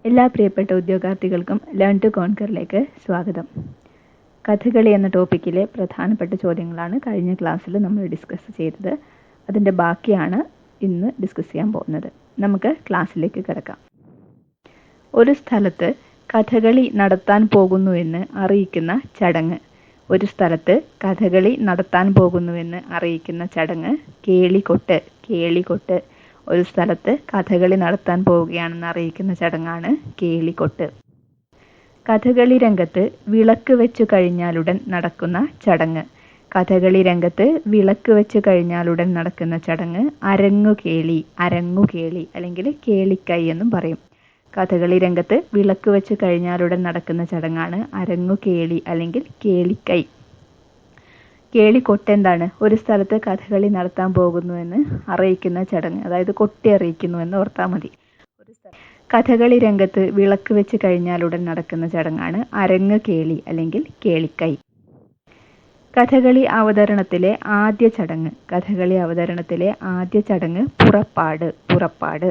എല്ലാ പ്രിയപ്പെട്ട ഉദ്യോഗാർത്ഥികൾക്കും learn to കോൺകറിലേക്ക് സ്വാഗതം. കഥകളി എന്ന ടോപ്പിക്കിലെ പ്രധാനപ്പെട്ട ചോദ്യങ്ങളാണ് കഴിഞ്ഞ ക്ലാസ്സിൽ നമ്മൾ ഡിസ്കസ് ചെയ്തത്. അതിൻ്റെ ബാക്കിയാണ് ഇന്ന് ഡിസ്കസ് ചെയ്യാൻ പോകുന്നത്. നമുക്ക് ക്ലാസ്സിലേക്ക് കിടക്കാം. ഒരു സ്ഥലത്ത് കഥകളി നടത്താൻ പോകുന്നുവെന്ന് അറിയിക്കുന്ന ചടങ്ങ്. ഒരു സ്ഥലത്ത് കഥകളി നടത്താൻ പോകുന്നുവെന്ന് അറിയിക്കുന്ന ചടങ്ങ് കേളികൊട്ട്. കേളികൊട്ട്. ഒരു സ്ഥലത്ത് കഥകളി നടത്താൻ പോവുകയാണെന്ന് അറിയിക്കുന്ന ചടങ്ങാണ് കേളികൊട്ട്. കഥകളി രംഗത്ത് വിളക്ക് വെച്ചു കഴിഞ്ഞാലുടൻ നടക്കുന്ന ചടങ്ങ്. കഥകളി രംഗത്ത് വിളക്ക് വെച്ചു കഴിഞ്ഞാലുടൻ നടക്കുന്ന ചടങ്ങ് അരങ്ങുകേളി. അരങ്ങുകേളി അല്ലെങ്കിൽ കേളിക്കൈ എന്നും പറയും. കഥകളി രംഗത്ത് വിളക്ക് വെച്ച് കഴിഞ്ഞാലുടൻ നടക്കുന്ന ചടങ്ങാണ് അരങ്ങുകേളി അല്ലെങ്കിൽ കേളിക്കൈ. കേളികൊട്ട് എന്താണ്? ഒരു സ്ഥലത്ത് കഥകളി നടത്താൻ പോകുന്നുവെന്ന് അറിയിക്കുന്ന ചടങ്ങ്, അതായത് കൊട്ടി അറിയിക്കുന്നു എന്ന് ഓർത്താൽ മതി. കഥകളി രംഗത്ത് വിളക്ക് വെച്ച് കഴിഞ്ഞാലുടൻ നടക്കുന്ന ചടങ്ങാണ് അരങ്ങുകേളി അല്ലെങ്കിൽ കേളിക്കൈ. കഥകളി അവതരണത്തിലെ ആദ്യ ചടങ്ങ്. കഥകളി അവതരണത്തിലെ ആദ്യ ചടങ്ങ് പുറപ്പാട്. പുറപ്പാട്.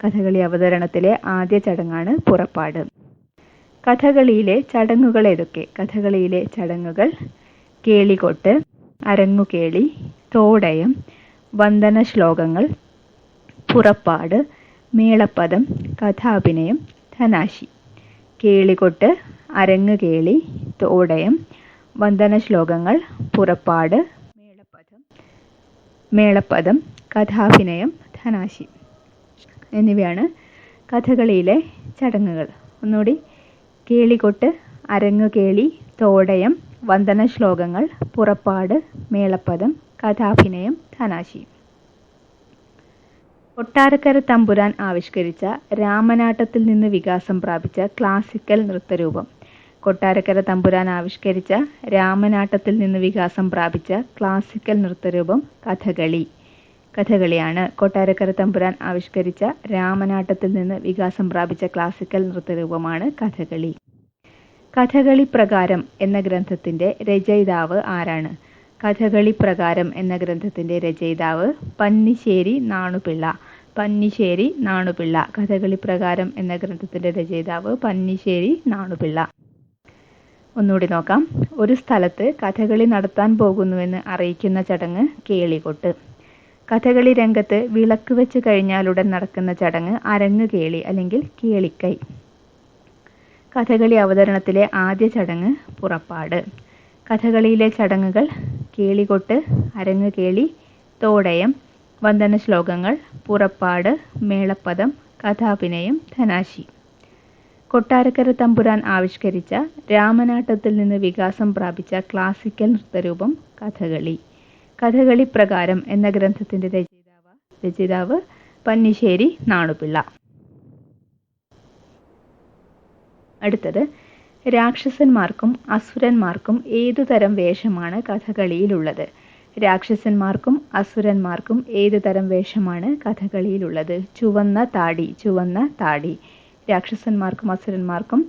കഥകളി അവതരണത്തിലെ ആദ്യ ചടങ്ങാണ് പുറപ്പാട്. കഥകളിയിലെ ചടങ്ങുകൾ ഏതൊക്കെ? കഥകളിയിലെ ചടങ്ങുകൾ കേളികൊട്ട്, അരങ്ങുകേളി, തോടയം, വന്ദന ശ്ലോകങ്ങൾ, പുറപ്പാട്, മേളപ്പദം, കഥാഭിനയം, ധനാശി. കേളികൊട്ട്, അരങ്ങുകേളി, തോടയം, വന്ദന ശ്ലോകങ്ങൾ, പുറപ്പാട്, മേളപ്പദം, കഥാഭിനയം, ധനാശി എന്നിവയാണ് കഥകളിയിലെ ചടങ്ങുകൾ. ഒന്നുകൂടി: കേളികൊട്ട്, അരങ്ങുകേളി, തോടയം, വന്ദന ശ്ലോകങ്ങൾ, പുറപ്പാട്, മേളപ്പദം, കഥാഭിനയം, ധനാശി. കൊട്ടാരക്കര തമ്പുരാൻ ആവിഷ്കരിച്ച രാമനാട്ടത്തിൽ നിന്ന് വികാസം പ്രാപിച്ച ക്ലാസിക്കൽ നൃത്തരൂപം. കൊട്ടാരക്കര തമ്പുരാൻ ആവിഷ്കരിച്ച രാമനാട്ടത്തിൽ നിന്ന് വികാസം പ്രാപിച്ച ക്ലാസിക്കൽ നൃത്തരൂപം കഥകളി. കഥകളിയാണ്. കൊട്ടാരക്കര തമ്പുരാൻ ആവിഷ്കരിച്ച രാമനാട്ടത്തിൽ നിന്ന് വികാസം പ്രാപിച്ച ക്ലാസിക്കൽ നൃത്തരൂപമാണ് കഥകളി. കഥകളി പ്രകാരം എന്ന ഗ്രന്ഥത്തിന്റെ രചയിതാവ് ആരാണ്? കഥകളി പ്രകാരം എന്ന ഗ്രന്ഥത്തിന്റെ രചയിതാവ് പന്നിശ്ശേരി നാണുപിള്ള. പന്നിശ്ശേരി നാണുപിള്ള. കഥകളി പ്രകാരം എന്ന ഗ്രന്ഥത്തിന്റെ രചയിതാവ് പന്നിശ്ശേരി നാണുപിള്ള. ഒന്നുകൂടി നോക്കാം. ഒരു സ്ഥലത്ത് കഥകളി നടത്താൻ പോകുന്നുവെന്ന് അറിയിക്കുന്ന ചടങ്ങ് കേളികൊട്ട്. കഥകളി രംഗത്ത് വിളക്ക് വെച്ച് കഴിഞ്ഞാലുടൻ നടക്കുന്ന ചടങ്ങ് അരങ്ങുകേളി അല്ലെങ്കിൽ കേളിക്കൈ. കഥകളി അവതരണത്തിലെ ആദ്യ ചടങ്ങ് പുറപ്പാട്. കഥകളിയിലെ ചടങ്ങുകൾ കേളികൊട്ട്, അരങ്ങുകേളി, തോടയം, വന്ദന ശ്ലോകങ്ങൾ, പുറപ്പാട്, മേളപ്പദം, കഥാഭിനയം, ധനാശി. കൊട്ടാരക്കര തമ്പുരാൻ ആവിഷ്കരിച്ച രാമനാട്ടത്തിൽ നിന്ന് വികാസം പ്രാപിച്ച ക്ലാസിക്കൽ നൃത്തരൂപം കഥകളി. കഥകളി പ്രകാരം എന്ന ഗ്രന്ഥത്തിന്റെ രചയിതാവ് പന്നിശ്ശേരി നാണുപിള്ള. അടുത്തത്: രാക്ഷസന്മാർക്കും അസുരന്മാർക്കും ഏതുതരം വേഷമാണ് കഥകളിയിലുള്ളത്? രാക്ഷസന്മാർക്കും അസുരന്മാർക്കും ഏതുതരം വേഷമാണ് കഥകളിയിലുള്ളത്? ചുവന്ന താടി. ചുവന്ന താടി. രാക്ഷസന്മാർക്കും അസുരന്മാർക്കും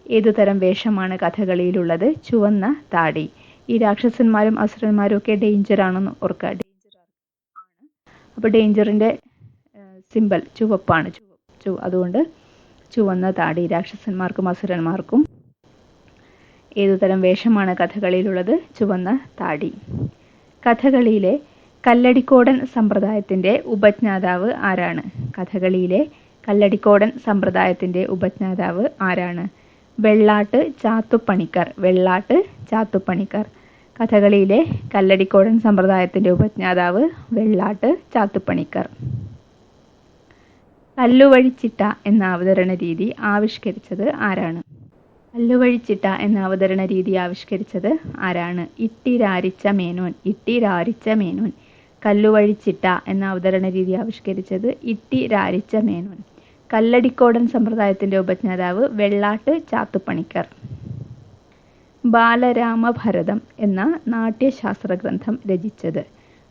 ഏതുതരം വേഷമാണ് കഥകളിയിലുള്ളത്? ചുവന്ന താടി. ഈ രാക്ഷസന്മാരും അസുരന്മാരും ഒക്കെ ഡേഞ്ചർ ആണെന്ന് ഓർക്കുക. അപ്പോൾ ഡേഞ്ചറിന്റെ സിമ്പൽ ചുവപ്പാണ്. അതുകൊണ്ട് ചുവന്ന താടി. രാക്ഷസന്മാർക്കും അസുരന്മാർക്കും ഏതുതരം വേഷമാണ് കഥകളിയിലുള്ളത്? ചുവന്ന താടി. കഥകളിയിലെ കല്ലടിക്കോടൻ സമ്പ്രദായത്തിന്റെ ഉപജ്ഞാതാവ് ആരാണ്? കഥകളിയിലെ കല്ലടിക്കോടൻ സമ്പ്രദായത്തിന്റെ ഉപജ്ഞാതാവ് ആരാണ്? വെള്ളാട്ട് ചാത്തുപ്പണിക്കർ. വെള്ളാട്ട് ചാത്തുപ്പണിക്കർ. കഥകളിയിലെ കല്ലടിക്കോടൻ സമ്പ്രദായത്തിന്റെ ഉപജ്ഞാതാവ് വെള്ളാട്ട് ചാത്തുപ്പണിക്കർ. കല്ലുവഴിച്ചിട്ട എന്ന അവതരണ രീതി ആവിഷ്കരിച്ചത് ആരാണ്? കല്ലുവഴിച്ചിട്ട എന്ന അവതരണ രീതി ആവിഷ്കരിച്ചത് ആരാണ്? ഇട്ടിരാരിച്ച മേനോൻ. ഇട്ടിരാരിച്ച മേനോൻ. കല്ലുവഴിച്ചിട്ട എന്ന അവതരണ രീതി ആവിഷ്കരിച്ചത് ഇട്ടിരാരിച്ച മേനോൻ. കല്ലടിക്കോടൻ സമ്പ്രദായത്തിന്റെ ഉപജ്ഞാതാവ് വെള്ളാട്ട് ചാത്തുപ്പണിക്കർ. ബാലരാമഭരതം എന്ന നാട്യശാസ്ത്ര ഗ്രന്ഥം രചിച്ചത്.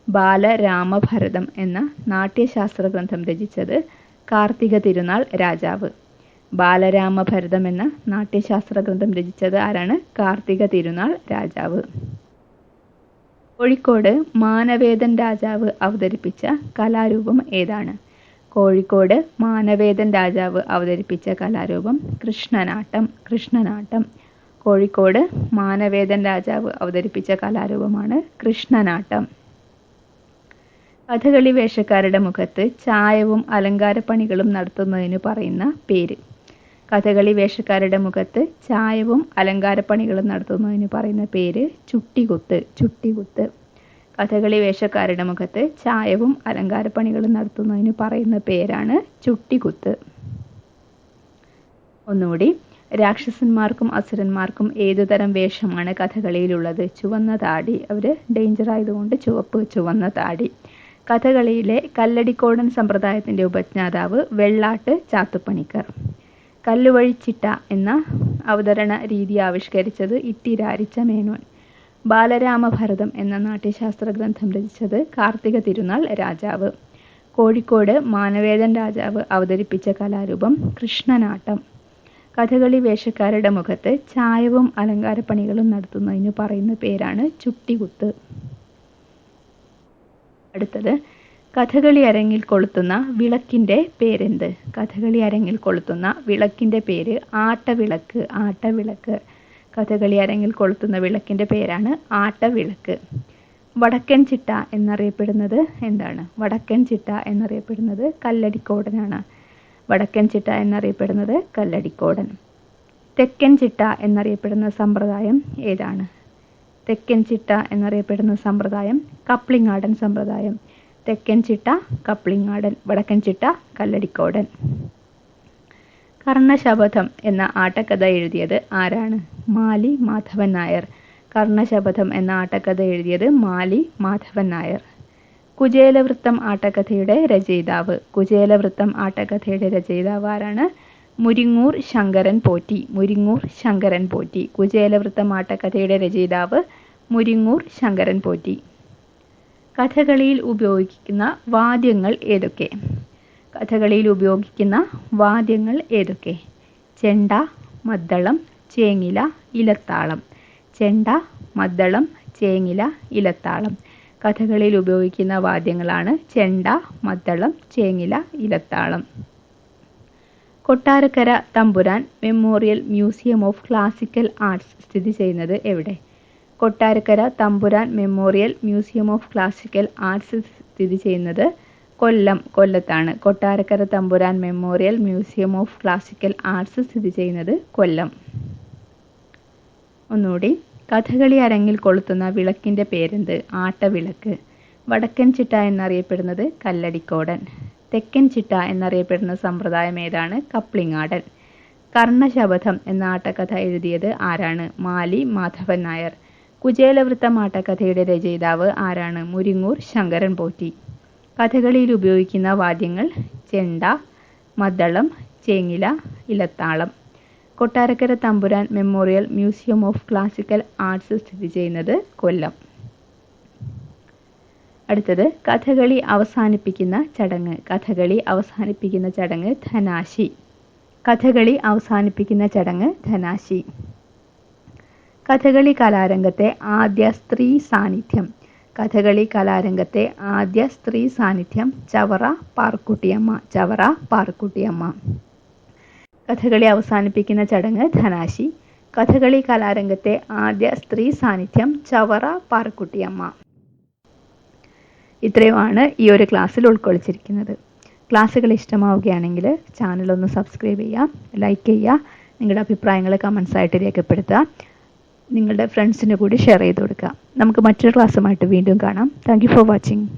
ബാലരാമഭരതം എന്ന നാട്യശാസ്ത്ര ഗ്രന്ഥം രചിച്ചത് കാർത്തിക തിരുനാൾ രാജാവ്. ബാലരാമഭരതം എന്ന നാട്യശാസ്ത്ര ഗ്രന്ഥം രചിച്ചത് ആരാണ്? കാർത്തിക തിരുനാൾ രാജാവ്. കോഴിക്കോട് മാനവേദൻ രാജാവ് അവതരിപ്പിച്ച കലാരൂപം ഏതാണ്? കോഴിക്കോട് മാനവേദൻ രാജാവ് അവതരിപ്പിച്ച കലാരൂപം കൃഷ്ണനാട്ടം. കോഴിക്കോട് മാനവേദൻ രാജാവ് അവതരിപ്പിച്ച കലാരൂപമാണ് കൃഷ്ണനാട്ടം. കഥകളി വേഷക്കാരുടെ മുഖത്ത് ചായവും അലങ്കാരപ്പണികളും നടത്തുന്നതിന് പറയുന്ന പേര്. കഥകളി വേഷക്കാരുടെ മുഖത്ത് ചായവും അലങ്കാരപ്പണികളും നടത്തുന്നതിന് പറയുന്ന പേര് ചുട്ടികുത്ത്. കഥകളി വേഷക്കാരുടെ മുഖത്ത് ചായവും അലങ്കാരപ്പണികളും നടത്തുന്നതിന് പറയുന്ന പേരാണ് ചുട്ടികുത്ത്. ഒന്നുകൂടി, രാക്ഷസന്മാർക്കും അസുരന്മാർക്കും ഏതുതരം വേഷമാണ് കഥകളിയിലുള്ളത്? ചുവന്ന താടി. അവര് ഡേഞ്ചർ ആയതുകൊണ്ട് ചുവന്ന താടി. കഥകളിയിലെ കല്ലടിക്കോടൻ സമ്പ്രദായത്തിന്റെ ഉപജ്ഞാതാവ് വെള്ളാട്ട് ചാത്തുപ്പണിക്കർ. കല്ലുവഴിച്ചിട്ട എന്ന അവതരണ രീതി ആവിഷ്കരിച്ചത് ഇട്ടിരാരിച്ച മേനോൻ. ബാലരാമഭരതം എന്ന നാട്യശാസ്ത്ര ഗ്രന്ഥം രചിച്ചത് കാർത്തിക തിരുനാൾ രാജാവ്. കോഴിക്കോട് മാനവേദൻ രാജാവ് അവതരിപ്പിച്ച കലാരൂപം കൃഷ്ണനാട്ടം. കഥകളി വേഷക്കാരുടെ മുഖത്ത് ചായവും അലങ്കാരപ്പണികളും നടത്തുന്നതിന് പറയുന്ന പേരാണ് ചുട്ടികുത്ത്. അടുത്തത്, കഥകളി അരങ്ങിൽ കൊളുത്തുന്ന വിളക്കിന്റെ പേരെന്ത്? കഥകളി അരങ്ങിൽ കൊളുത്തുന്ന വിളക്കിന്റെ പേര് ആട്ടവിളക്ക്. കഥകളി അരങ്ങിൽ കൊളുത്തുന്ന വിളക്കിന്റെ പേരാണ് ആട്ടവിളക്ക്. വടക്കൻ ചിട്ട എന്നറിയപ്പെടുന്നത് എന്താണ്? വടക്കൻ ചിട്ട എന്നറിയപ്പെടുന്നത് കല്ലടിക്കോടനാണ്. വടക്കൻ ചിട്ട എന്നറിയപ്പെടുന്നത് കല്ലടിക്കോടൻ. തെക്കൻ ചിട്ട എന്നറിയപ്പെടുന്ന സമ്പ്രദായം ഏതാണ്? തെക്കൻ ചിട്ട എന്നറിയപ്പെടുന്ന സമ്പ്രദായം കപ്ലിങ്ങാടൻ സമ്പ്രദായം. തെക്കൻ ചിട്ട കപ്ലിങ്ങാടൻ, വടക്കൻ ചിട്ട കല്ലടിക്കോടൻ. കർണശപഥം എന്ന ആട്ടക്കഥ എഴുതിയത് ആരാണ്? മാലി മാധവൻ നായർ. കർണശപഥം എന്ന ആട്ടക്കഥ എഴുതിയത് മാലി മാധവൻ നായർ. കുചേലവൃത്തം ആട്ടക്കഥയുടെ രചയിതാവ്. കുചേലവൃത്തം ആട്ടക്കഥയുടെ രചയിതാവ് ആരാണ്? മുരിങ്ങൂർ ശങ്കരൻ പോറ്റി. കുചേലവൃത്തം ആട്ടക്കഥയുടെ രചയിതാവ് മുരിങ്ങൂർ ശങ്കരൻ പോറ്റി. കഥകളിയിൽ ഉപയോഗിക്കുന്ന വാദ്യങ്ങൾ ഏതൊക്കെ? കഥകളിയിൽ ഉപയോഗിക്കുന്ന വാദ്യങ്ങൾ ഏതൊക്കെ? ചെണ്ട, മദ്ദളം, ചേങ്ങില, ഇലത്താളം. ചെണ്ട, മദ്ദളം, ചേങ്ങില, ഇലത്താളം. കഥകളിയിൽ ഉപയോഗിക്കുന്ന വാദ്യങ്ങളാണ് ചെണ്ട, മദ്ദളം, ചേങ്ങില, ഇലത്താളം. കൊട്ടാരക്കര തമ്പുരാൻ memorial museum of classical arts സ്ഥിതി ചെയ്യുന്നത് എവിടെ? കൊട്ടാരക്കര തമ്പുരാൻ memorial museum of classical arts സ്ഥിതി ചെയ്യുന്നത് കൊല്ലത്താണ്. കൊട്ടാരക്കര തമ്പുരാൻ memorial museum of classical arts സ്ഥിതി ചെയ്യുന്നത് കൊല്ലം. ഒന്നുകൂടി, കഥകളി അരങ്ങിൽ കൊളുത്തുന്ന വിളക്കിന്റെ പേരെന്ത്? ആട്ടവിളക്ക്. വടക്കൻ ചിട്ട എന്നറിയപ്പെടുന്നത് കല്ലടിക്കോടൻ. തെക്കൻ ചിട്ട എന്നറിയപ്പെടുന്ന സമ്പ്രദായം ഏതാണ്? കപ്ലിങ്ങാടൻ. കർണശപഥം എന്ന ആട്ടക്കഥ എഴുതിയത് ആരാണ്? മാലി മാധവൻ നായർ. കുചേലവൃത്തം ആട്ടക്കഥയുടെ രചയിതാവ് ആരാണ്? മുരിങ്ങൂർ ശങ്കരൻ പോറ്റി. കഥകളിയിൽ ഉപയോഗിക്കുന്ന വാദ്യങ്ങൾ ചെണ്ട, മദ്ദളം, ചേങ്ങില, ഇലത്താളം. കൊട്ടാരക്കര തമ്പുരാൻ memorial museum of classical arts സ്ഥിതി ചെയ്യുന്നത് കൊല്ലം. അടുത്തത്, കഥകളി അവസാനിപ്പിക്കുന്ന ചടങ്ങ്. കഥകളി അവസാനിപ്പിക്കുന്ന ചടങ്ങ് ധനാശി. കഥകളി അവസാനിപ്പിക്കുന്ന ചടങ്ങ് ധനാശി. കഥകളി കലാരംഗത്തെ ആദ്യ സ്ത്രീ സാന്നിധ്യം. കഥകളി കലാരംഗത്തെ ആദ്യ സ്ത്രീ സാന്നിധ്യം ചവറ പാറുക്കുട്ടിയമ്മ. കഥകളി അവസാനിപ്പിക്കുന്ന ചടങ്ങ് ധനാശി. കഥകളി കലാരംഗത്തെ ആദ്യ സ്ത്രീ സാന്നിധ്യം ചവറ പാറുക്കുട്ടിയമ്മ. ഇത്രയുമാണ് ഈ ഒരു ക്ലാസ്സിൽ ഉൾക്കൊള്ളിച്ചിരിക്കുന്നത്. ക്ലാസ്സുകൾ ഇഷ്ടമാവുകയാണെങ്കിൽ ചാനൽ ഒന്ന് സബ്സ്ക്രൈബ് ചെയ്യുക, ലൈക്ക് ചെയ്യുക, നിങ്ങളുടെ അഭിപ്രായങ്ങൾ കമൻസ് ആയിട്ട് രേഖപ്പെടുത്തുക, നിങ്ങളുടെ ഫ്രണ്ട്സിന് കൂടി ഷെയർ ചെയ്ത് കൊടുക്കുക. നമുക്ക് മറ്റൊരു ക്ലാസ്സുമായിട്ട് വീണ്ടും കാണാം. Thank you for watching.